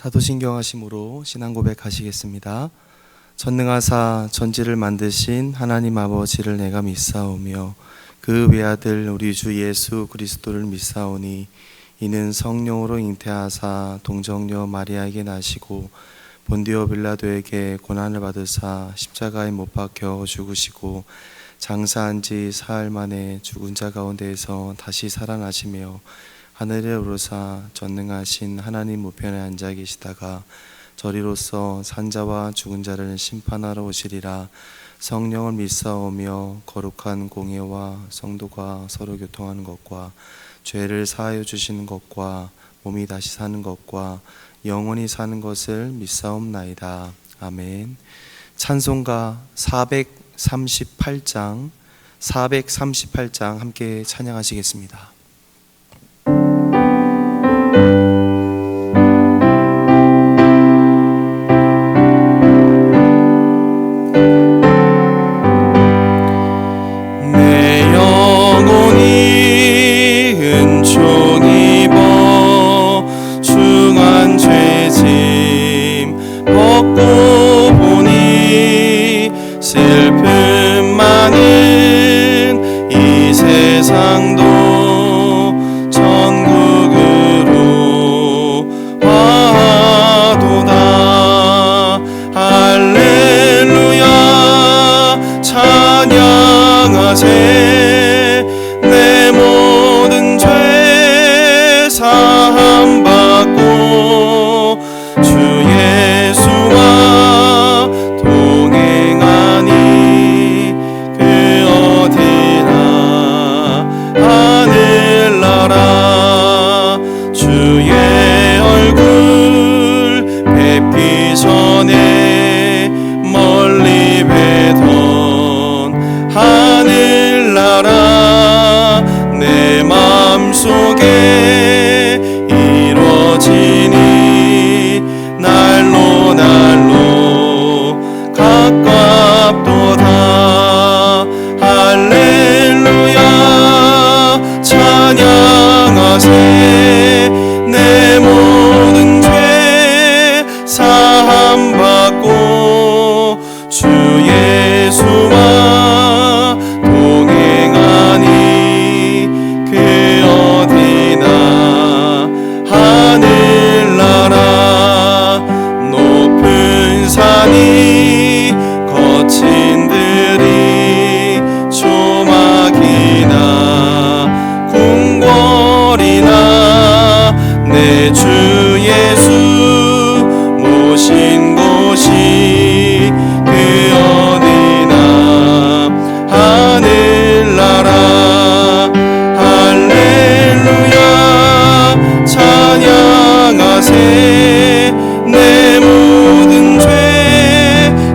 사도신경하심으로 신앙 고백하시겠습니다. 전능하사 전지를 만드신 하나님 아버지를 내가 믿사오며 그 외아들 우리 주 예수 그리스도를 믿사오니 이는 성령으로 잉태하사 동정녀 마리아에게 나시고 본디오 빌라도에게 고난을 받으사 십자가에 못 박혀 죽으시고 장사한 지 사흘 만에 죽은 자 가운데에서 다시 살아나시며 하늘에 오르사 전능하신 하나님 우편에 앉아 계시다가 저리로서 산자와 죽은 자를 심판하러 오시리라. 성령을 믿사오며 거룩한 공예와 성도가 서로 교통하는 것과 죄를 사하여 주시는 것과 몸이 다시 사는 것과 영원히 사는 것을 믿사옵나이다. 아멘. 찬송가 438장 함께 찬양하시겠습니다. 내 모든 죄 사함 받고 주 예수와 동행하니 그 어디나 하늘나라 주의 얼굴 뵙기 전에 멀리 뵈던 하늘나라 내 맘속에 이루어지니 날로 가깝도다. 할렐루야 찬양하세. 내 모든 죄 사함 받고 주 예수와 동행하니 그 어디나 하늘나라 높은 산이 거친 들이 조막이나 궁궐이나 내 주 예수 모신 곳이 그 어디나 하늘나라. 할렐루야 찬양하세. 내 모든 죄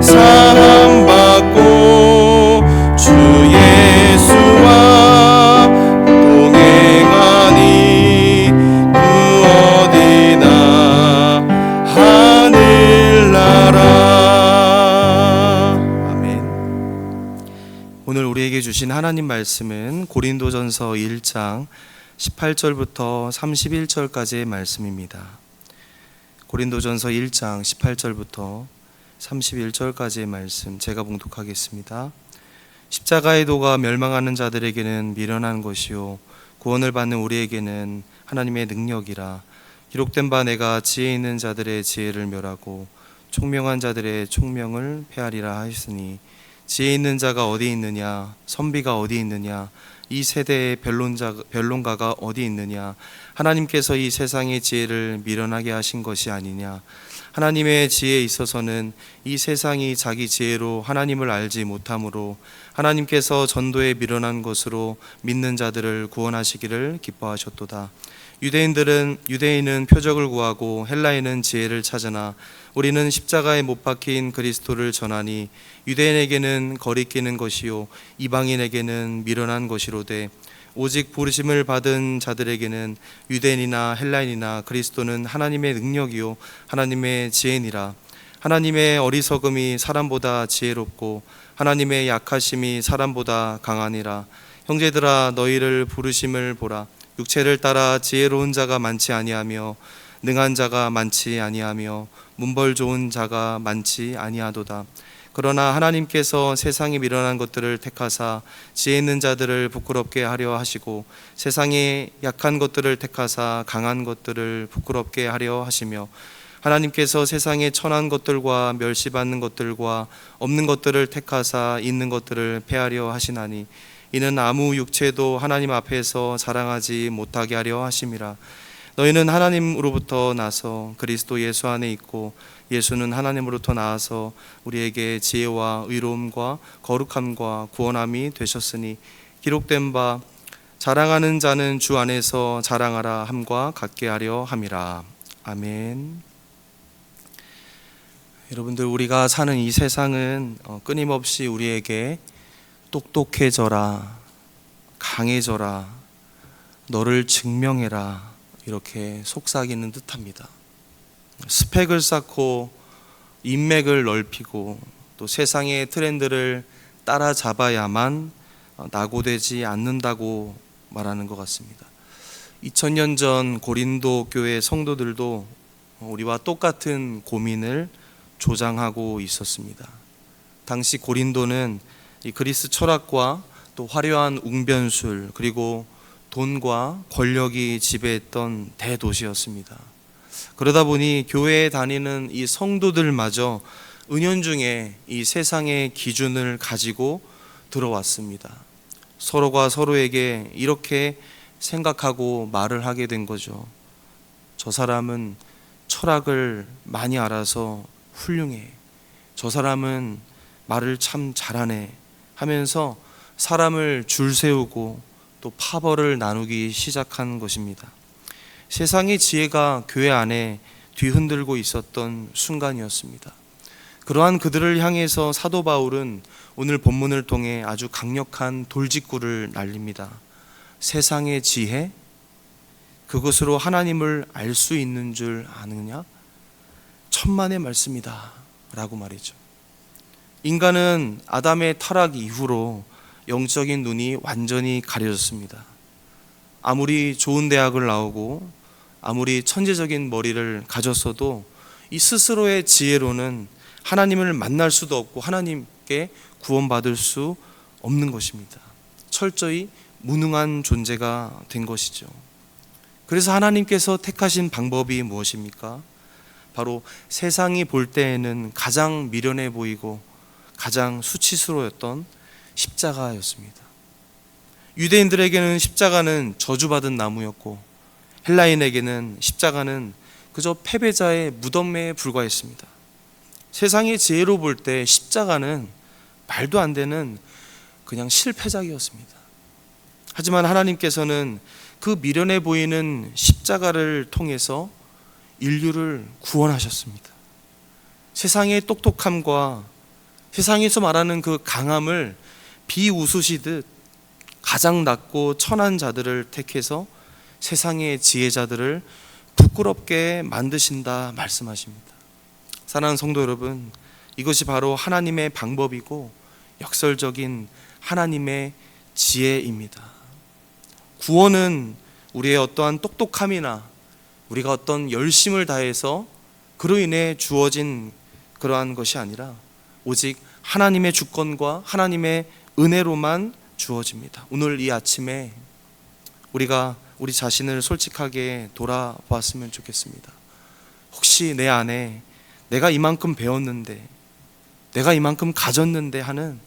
사함 받고 주 예수와 동행하니 그 어디나 하늘나라. 아멘. 오늘 우리에게 주신 하나님 말씀은 고린도전서 1장 18절부터 31절까지의 말씀입니다. 고린도전서 1장 18절부터 31절까지의 말씀 제가 봉독하겠습니다. 십자가의 도가 멸망하는 자들에게는 미련한 것이요 구원을 받는 우리에게는 하나님의 능력이라. 기록된 바 내가 지혜 있는 자들의 지혜를 멸하고 총명한 자들의 총명을 폐하리라 하였으니 지혜 있는 자가 어디 있느냐, 선비가 어디 있느냐, 이 세대의 변론가가 어디 있느냐. 하나님께서 이 세상의 지혜를 미련하게 하신 것이 아니냐. 하나님의 지혜에 있어서는 이 세상이 자기 지혜로 하나님을 알지 못하므로 하나님께서 전도에 미련한 것으로 믿는 자들을 구원하시기를 기뻐하셨도다. 유대인은 표적을 구하고 헬라인은 지혜를 찾으나 우리는 십자가에 못 박힌 그리스도를 전하니 유대인에게는 거리끼는 것이요 이방인에게는 미련한 것이로되 오직 부르심을 받은 자들에게는 유대인이나 헬라인이나 그리스도는 하나님의 능력이요 하나님의 지혜니라. 하나님의 어리석음이 사람보다 지혜롭고 하나님의 약하심이 사람보다 강하니라. 형제들아 너희를 부르심을 보라. 육체를 따라 지혜로운 자가 많지 아니하며 능한 자가 많지 아니하며 문벌 좋은 자가 많지 아니하도다. 그러나 하나님께서 세상에 미련한 것들을 택하사 지혜 있는 자들을 부끄럽게 하려 하시고 세상에 약한 것들을 택하사 강한 것들을 부끄럽게 하려 하시며 하나님께서 세상에 천한 것들과 멸시받는 것들과 없는 것들을 택하사 있는 것들을 폐하려 하시나니 이는 아무 육체도 하나님 앞에서 자랑하지 못하게 하려 하심이라. 너희는 하나님으로부터 나서 그리스도 예수 안에 있고 예수는 하나님으로부터 나와서 우리에게 지혜와 의로움과 거룩함과 구원함이 되셨으니 기록된 바 자랑하는 자는 주 안에서 자랑하라 함과 같게 하려 함이라. 아멘. 여러분들, 우리가 사는 이 세상은 끊임없이 우리에게 똑똑해져라, 강해져라, 너를 증명해라 이렇게 속삭이는 듯합니다. 스펙을 쌓고 인맥을 넓히고 또 세상의 트렌드를 따라잡아야만 낙오되지 않는다고 말하는 것 같습니다. 2000년 전 고린도 교회 성도들도 우리와 똑같은 고민을 조장하고 있었습니다. 당시 고린도는 이 그리스 철학과 또 화려한 웅변술 그리고 돈과 권력이 지배했던 대도시였습니다. 그러다 보니 교회에 다니는 이 성도들마저 은연중에 이 세상의 기준을 가지고 들어왔습니다. 서로가 서로에게 이렇게 생각하고 말을 하게 된 거죠. 저 사람은 철학을 많이 알아서 훌륭해. 저 사람은 말을 참 잘하네 하면서 사람을 줄 세우고 또 파벌을 나누기 시작한 것입니다. 세상의 지혜가 교회 안에 뒤흔들고 있었던 순간이었습니다. 그러한 그들을 향해서 사도 바울은 오늘 본문을 통해 아주 강력한 돌직구를 날립니다. 세상의 지혜? 그것으로 하나님을 알 수 있는 줄 아느냐? 천만의 말씀이다 라고 말이죠. 인간은 아담의 타락 이후로 영적인 눈이 완전히 가려졌습니다. 아무리 좋은 대학을 나오고 아무리 천재적인 머리를 가졌어도 이 스스로의 지혜로는 하나님을 만날 수도 없고 하나님께 구원받을 수 없는 것입니다. 철저히 무능한 존재가 된 것이죠. 그래서 하나님께서 택하신 방법이 무엇입니까? 바로 세상이 볼 때에는 가장 미련해 보이고 가장 수치스러웠던 십자가였습니다. 유대인들에게는 십자가는 저주받은 나무였고 헬라인에게는 십자가는 그저 패배자의 무덤에 불과했습니다. 세상의 지혜로 볼 때 십자가는 말도 안 되는 그냥 실패작이었습니다. 하지만 하나님께서는 그 미련해 보이는 십자가를 통해서 인류를 구원하셨습니다. 세상의 똑똑함과 세상에서 말하는 그 강함을 비웃으시듯 가장 낮고 천한 자들을 택해서 세상의 지혜자들을 부끄럽게 만드신다 말씀하십니다. 사랑하는 성도 여러분, 이것이 바로 하나님의 방법이고 역설적인 하나님의 지혜입니다. 구원은 우리의 어떠한 똑똑함이나 우리가 어떤 열심을 다해서 그로 인해 주어진 그러한 것이 아니라 오직 하나님의 주권과 하나님의 은혜로만 주어집니다. 오늘 이 아침에 우리가 우리 자신을 솔직하게 돌아보았으면 좋겠습니다. 혹시 내 안에 내가 이만큼 배웠는데 내가 이만큼 가졌는데 하는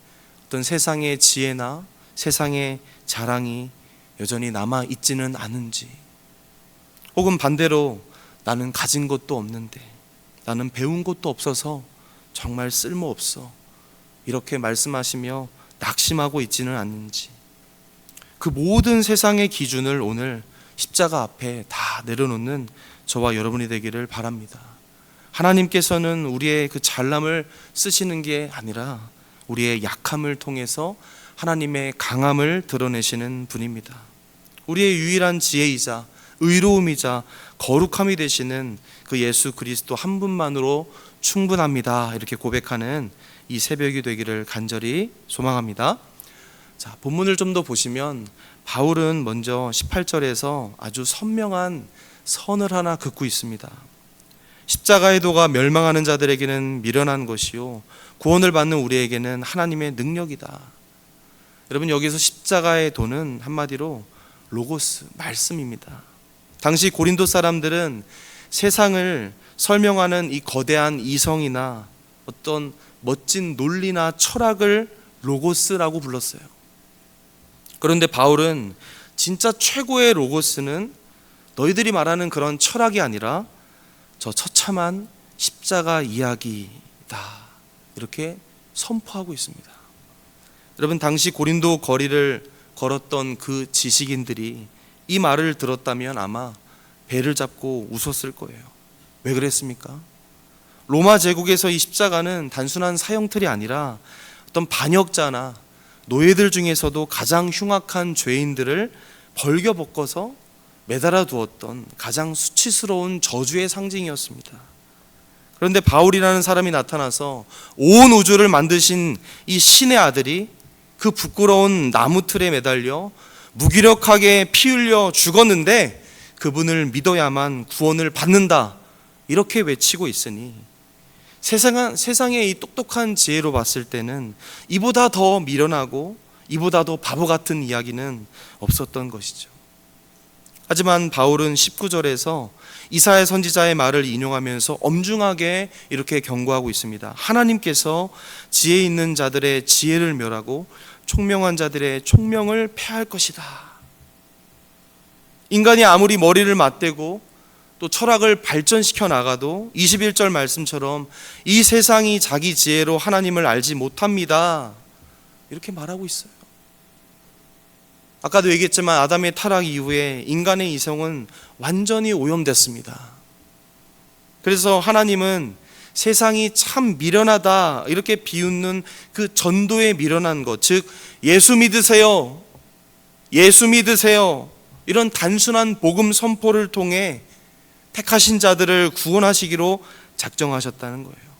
어떤 세상의 지혜나 세상의 자랑이 여전히 남아 있지는 않은지, 혹은 반대로 나는 가진 것도 없는데 나는 배운 것도 없어서 정말 쓸모없어 이렇게 말씀하시며 낙심하고 있지는 않는지, 그 모든 세상의 기준을 오늘 십자가 앞에 다 내려놓는 저와 여러분이 되기를 바랍니다. 하나님께서는 우리의 그 잘남을 쓰시는 게 아니라 우리의 약함을 통해서 하나님의 강함을 드러내시는 분입니다. 우리의 유일한 지혜이자 의로움이자 거룩함이 되시는 그 예수 그리스도 한 분만으로 충분합니다. 이렇게 고백하는 이 새벽이 되기를 간절히 소망합니다. 자, 본문을 좀 더 보시면 바울은 먼저 18절에서 아주 선명한 선을 하나 긋고 있습니다. 십자가의 도가 멸망하는 자들에게는 미련한 것이요 구원을 받는 우리에게는 하나님의 능력이다. 여러분, 여기서 십자가의 도는 한마디로 로고스, 말씀입니다. 당시 고린도 사람들은 세상을 설명하는 이 거대한 이성이나 어떤 멋진 논리나 철학을 로고스라고 불렀어요. 그런데 바울은 진짜 최고의 로고스는 너희들이 말하는 그런 철학이 아니라 저 처참한 십자가 이야기다, 이렇게 선포하고 있습니다. 여러분, 당시 고린도 거리를 걸었던 그 지식인들이 이 말을 들었다면 아마 배를 잡고 웃었을 거예요. 왜 그랬습니까? 로마 제국에서 이 십자가는 단순한 사형틀이 아니라 어떤 반역자나 노예들 중에서도 가장 흉악한 죄인들을 벌겨벗겨서 매달아 두었던 가장 수치스러운 저주의 상징이었습니다. 그런데 바울이라는 사람이 나타나서 온 우주를 만드신 이 신의 아들이 그 부끄러운 나무틀에 매달려 무기력하게 피 흘려 죽었는데 그분을 믿어야만 구원을 받는다, 이렇게 외치고 있으니 세상의 이 똑똑한 지혜로 봤을 때는 이보다 더 미련하고 이보다 더 바보 같은 이야기는 없었던 것이죠. 하지만 바울은 19절에서 이사야 선지자의 말을 인용하면서 엄중하게 이렇게 경고하고 있습니다. 하나님께서 지혜 있는 자들의 지혜를 멸하고 총명한 자들의 총명을 폐할 것이다. 인간이 아무리 머리를 맞대고 또 철학을 발전시켜 나가도 21절 말씀처럼 이 세상이 자기 지혜로 하나님을 알지 못합니다, 이렇게 말하고 있어요. 아까도 얘기했지만 아담의 타락 이후에 인간의 이성은 완전히 오염됐습니다. 그래서 하나님은 세상이 참 미련하다, 이렇게 비웃는 그 전도에 미련한 것, 즉 예수 믿으세요, 예수 믿으세요, 이런 단순한 복음 선포를 통해 택하신 자들을 구원하시기로 작정하셨다는 거예요.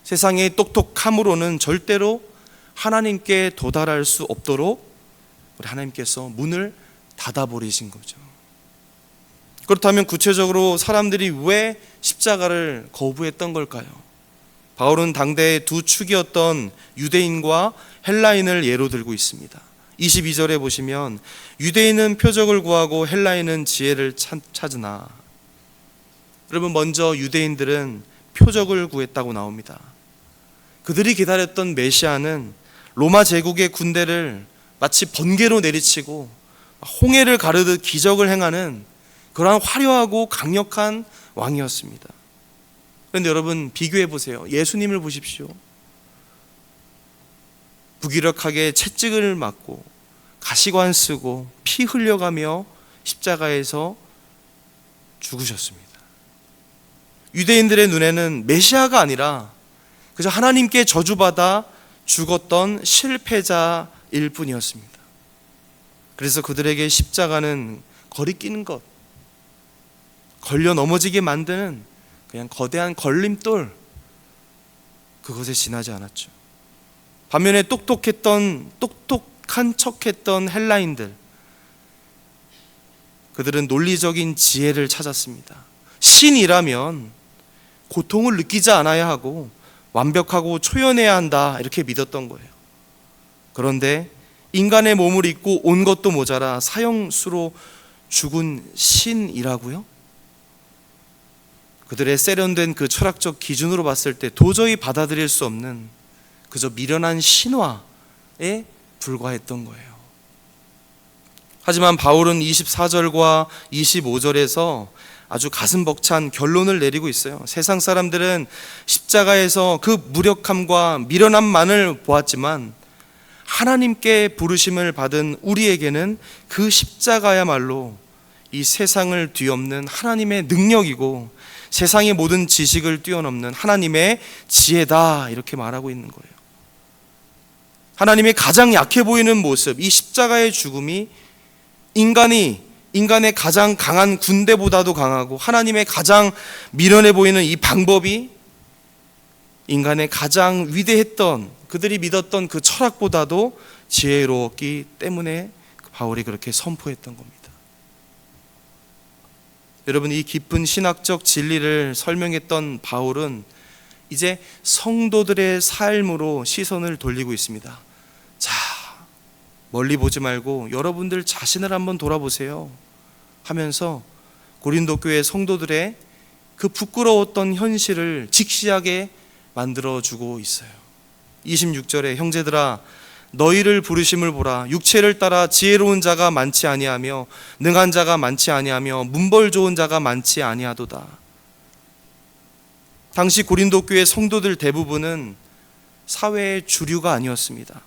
세상의 똑똑함으로는 절대로 하나님께 도달할 수 없도록 우리 하나님께서 문을 닫아버리신 거죠. 그렇다면 구체적으로 사람들이 왜 십자가를 거부했던 걸까요? 바울은 당대의 두 축이었던 유대인과 헬라인을 예로 들고 있습니다. 22절에 보시면 유대인은 표적을 구하고 헬라인은 지혜를 찾으나, 여러분, 먼저 유대인들은 표적을 구했다고 나옵니다. 그들이 기다렸던 메시아는 로마 제국의 군대를 마치 번개로 내리치고 홍해를 가르듯 기적을 행하는 그러한 화려하고 강력한 왕이었습니다. 그런데 여러분, 비교해 보세요. 예수님을 보십시오. 무기력하게 채찍을 맞고 가시관 쓰고 피 흘려가며 십자가에서 죽으셨습니다. 유대인들의 눈에는 메시아가 아니라 그저 하나님께 저주받아 죽었던 실패자일 뿐이었습니다. 그래서 그들에게 십자가는 거리끼는 것, 걸려 넘어지게 만드는 그냥 거대한 걸림돌, 그것에 지나지 않았죠. 반면에 똑똑한 척했던 헬라인들, 그들은 논리적인 지혜를 찾았습니다. 신이라면 고통을 느끼지 않아야 하고 완벽하고 초연해야 한다, 이렇게 믿었던 거예요. 그런데 인간의 몸을 입고 온 것도 모자라 사형수로 죽은 신이라고요? 그들의 세련된 그 철학적 기준으로 봤을 때 도저히 받아들일 수 없는 그저 미련한 신화에 불과했던 거예요. 하지만 바울은 24절과 25절에서 아주 가슴 벅찬 결론을 내리고 있어요. 세상 사람들은 십자가에서 그 무력함과 미련함만을 보았지만 하나님께 부르심을 받은 우리에게는 그 십자가야말로 이 세상을 뒤엎는 하나님의 능력이고 세상의 모든 지식을 뛰어넘는 하나님의 지혜다, 이렇게 말하고 있는 거예요. 하나님의 가장 약해 보이는 모습, 이 십자가의 죽음이 인간의 가장 강한 군대보다도 강하고 하나님의 가장 미련해 보이는 이 방법이 인간의 가장 위대했던, 그들이 믿었던 그 철학보다도 지혜로웠기 때문에 바울이 그렇게 선포했던 겁니다. 여러분, 이 깊은 신학적 진리를 설명했던 바울은 이제 성도들의 삶으로 시선을 돌리고 있습니다. 자, 멀리 보지 말고 여러분들 자신을 한번 돌아보세요 하면서 고린도 교회 성도들의 그 부끄러웠던 현실을 직시하게 만들어주고 있어요. 26절에 형제들아 너희를 부르심을 보라. 육체를 따라 지혜로운 자가 많지 아니하며 능한 자가 많지 아니하며 문벌 좋은 자가 많지 아니하도다. 당시 고린도 교회 성도들 대부분은 사회의 주류가 아니었습니다.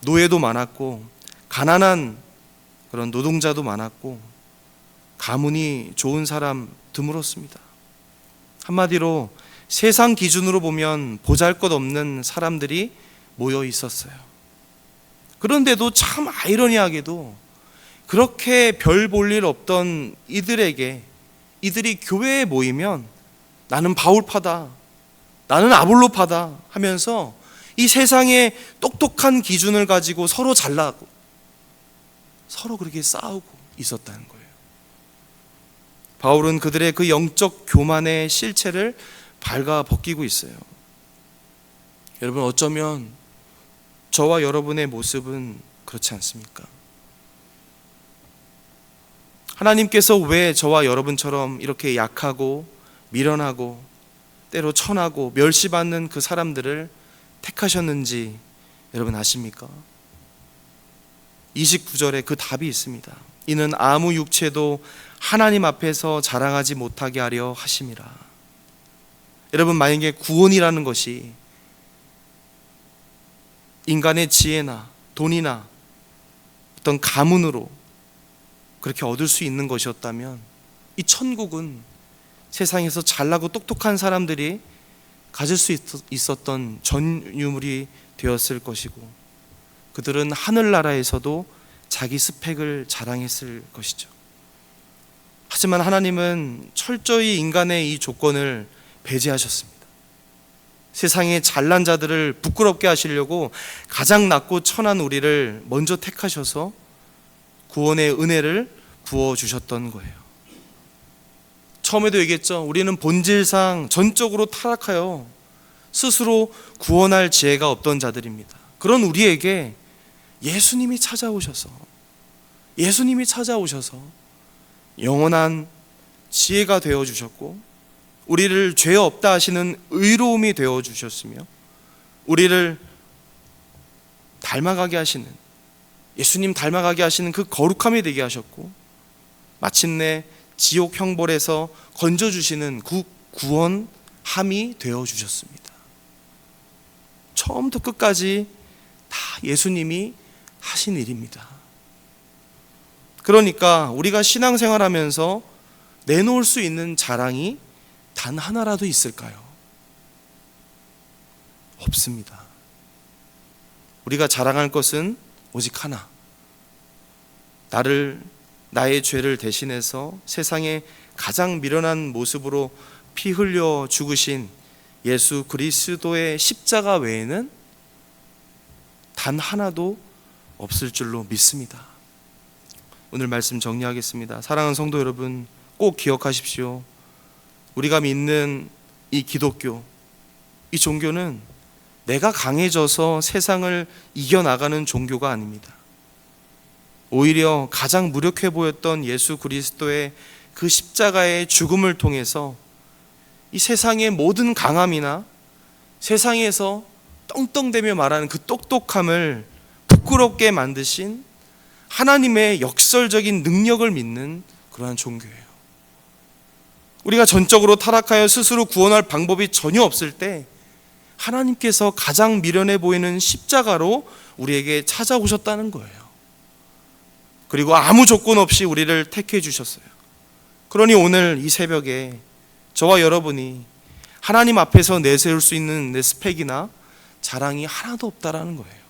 노예도 많았고 가난한 그런 노동자도 많았고 가문이 좋은 사람 드물었습니다. 한마디로 세상 기준으로 보면 보잘것없는 사람들이 모여 있었어요. 그런데도 참 아이러니하게도 그렇게 별 볼 일 없던 이들에게, 이들이 교회에 모이면 나는 바울파다, 나는 아볼로파다 하면서 이 세상의 똑똑한 기준을 가지고 서로 잘나고 서로 그렇게 싸우고 있었다는 거예요. 바울은 그들의 그 영적 교만의 실체를 발가 벗기고 있어요. 여러분, 어쩌면 저와 여러분의 모습은 그렇지 않습니까? 하나님께서 왜 저와 여러분처럼 이렇게 약하고 미련하고 때로 천하고 멸시받는 그 사람들을 택하셨는지 여러분 아십니까? 29절에 그 답이 있습니다. 이는 아무 육체도 하나님 앞에서 자랑하지 못하게 하려 하심이라. 여러분, 만약에 구원이라는 것이 인간의 지혜나 돈이나 어떤 가문으로 그렇게 얻을 수 있는 것이었다면 이 천국은 세상에서 잘나고 똑똑한 사람들이 가질 수 있었던 전유물이 되었을 것이고 그들은 하늘나라에서도 자기 스펙을 자랑했을 것이죠. 하지만 하나님은 철저히 인간의 이 조건을 배제하셨습니다. 세상의 잘난 자들을 부끄럽게 하시려고 가장 낮고 천한 우리를 먼저 택하셔서 구원의 은혜를 부어주셨던 거예요. 처음에도 얘기했죠. 우리는 본질상 전적으로 타락하여 스스로 구원할 지혜가 없던 자들입니다. 그런 우리에게 예수님이 찾아오셔서 영원한 지혜가 되어주셨고 우리를 죄 없다 하시는 의로움이 되어주셨으며 우리를 닮아가게 하시는, 예수님 닮아가게 하시는 그 거룩함이 되게 하셨고 마침내 지옥 형벌에서 건져주시는 그 구원함이 되어주셨습니다. 처음부터 끝까지 다 예수님이 하신 일입니다. 그러니까 우리가 신앙생활하면서 내놓을 수 있는 자랑이 단 하나라도 있을까요? 없습니다. 우리가 자랑할 것은 오직 하나, 나의 죄를 대신해서 세상에 가장 미련한 모습으로 피 흘려 죽으신 예수 그리스도의 십자가 외에는 단 하나도 없을 줄로 믿습니다. 오늘 말씀 정리하겠습니다. 사랑하는 성도 여러분, 꼭 기억하십시오. 우리가 믿는 이 기독교, 이 종교는 내가 강해져서 세상을 이겨나가는 종교가 아닙니다. 오히려 가장 무력해 보였던 예수 그리스도의 그 십자가의 죽음을 통해서 이 세상의 모든 강함이나 세상에서 떵떵대며 말하는 그 똑똑함을 부끄럽게 만드신 하나님의 역설적인 능력을 믿는 그러한 종교예요. 우리가 전적으로 타락하여 스스로 구원할 방법이 전혀 없을 때 하나님께서 가장 미련해 보이는 십자가로 우리에게 찾아오셨다는 거예요. 그리고 아무 조건 없이 우리를 택해 주셨어요. 그러니 오늘 이 새벽에 저와 여러분이 하나님 앞에서 내세울 수 있는 내 스펙이나 자랑이 하나도 없다라는 거예요.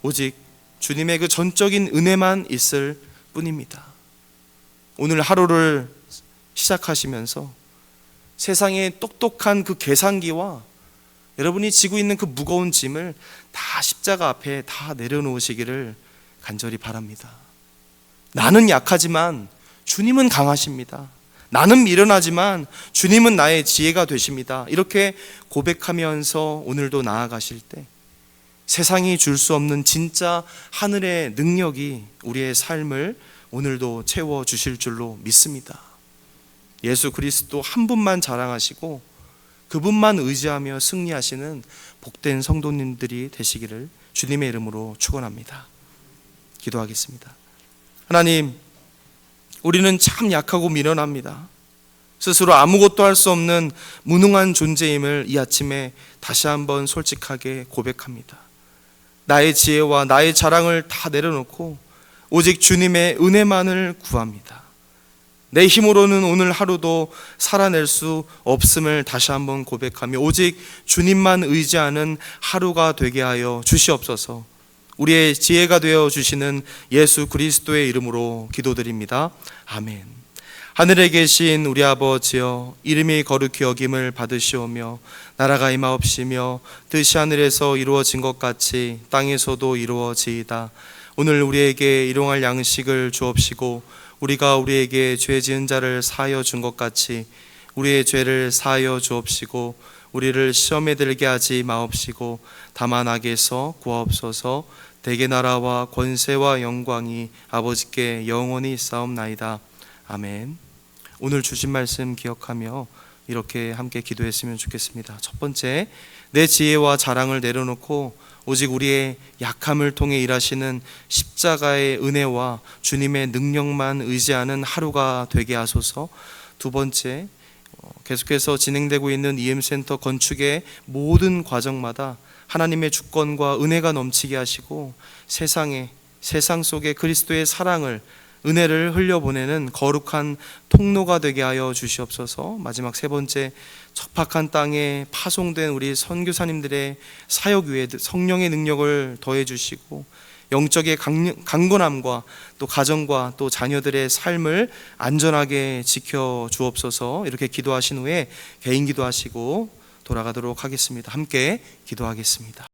오직 주님의 그 전적인 은혜만 있을 뿐입니다. 오늘 하루를 시작하시면서 세상의 똑똑한 그 계산기와 여러분이 지고 있는 그 무거운 짐을 다 십자가 앞에 다 내려놓으시기를 간절히 바랍니다. 나는 약하지만 주님은 강하십니다. 나는 미련하지만 주님은 나의 지혜가 되십니다. 이렇게 고백하면서 오늘도 나아가실 때 세상이 줄 수 없는 진짜 하늘의 능력이 우리의 삶을 오늘도 채워주실 줄로 믿습니다. 예수 그리스도 한 분만 자랑하시고 그분만 의지하며 승리하시는 복된 성도님들이 되시기를 주님의 이름으로 축원합니다. 기도하겠습니다. 하나님, 우리는 참 약하고 미련합니다. 스스로 아무것도 할 수 없는 무능한 존재임을 이 아침에 다시 한번 솔직하게 고백합니다. 나의 지혜와 나의 자랑을 다 내려놓고 오직 주님의 은혜만을 구합니다. 내 힘으로는 오늘 하루도 살아낼 수 없음을 다시 한번 고백하며 오직 주님만 의지하는 하루가 되게 하여 주시옵소서. 우리의 지혜가 되어 주시는 예수 그리스도의 이름으로 기도드립니다. 아멘. 하늘에 계신 우리 아버지여, 이름이 거룩히 여김을 받으시오며 나라가 임하옵시며 뜻이 하늘에서 이루어진 것 같이 땅에서도 이루어지이다. 오늘 우리에게 일용할 양식을 주옵시고 우리가 우리에게 죄 지은 자를 사하여 준 것 같이 우리의 죄를 사하여 주옵시고 우리를 시험에 들게 하지 마옵시고 다만 악에서 구하옵소서. 대개 나라와 권세와 영광이 아버지께 영원히 있사옵나이다. 아멘. 오늘 주신 말씀 기억하며 이렇게 함께 기도했으면 좋겠습니다. 첫 번째, 내 지혜와 자랑을 내려놓고 오직 우리의 약함을 통해 일하시는 십자가의 은혜와 주님의 능력만 의지하는 하루가 되게 하소서. 두 번째, 계속해서 진행되고 있는 EM센터 건축의 모든 과정마다 하나님의 주권과 은혜가 넘치게 하시고 세상 속에 그리스도의 사랑을, 은혜를 흘려보내는 거룩한 통로가 되게 하여 주시옵소서. 마지막 세 번째, 척박한 땅에 파송된 우리 선교사님들의 사역 위에 성령의 능력을 더해 주시고 영적의 강건함과 또 가정과 또 자녀들의 삶을 안전하게 지켜 주옵소서. 이렇게 기도하신 후에 개인 기도하시고 돌아가도록 하겠습니다. 함께 기도하겠습니다.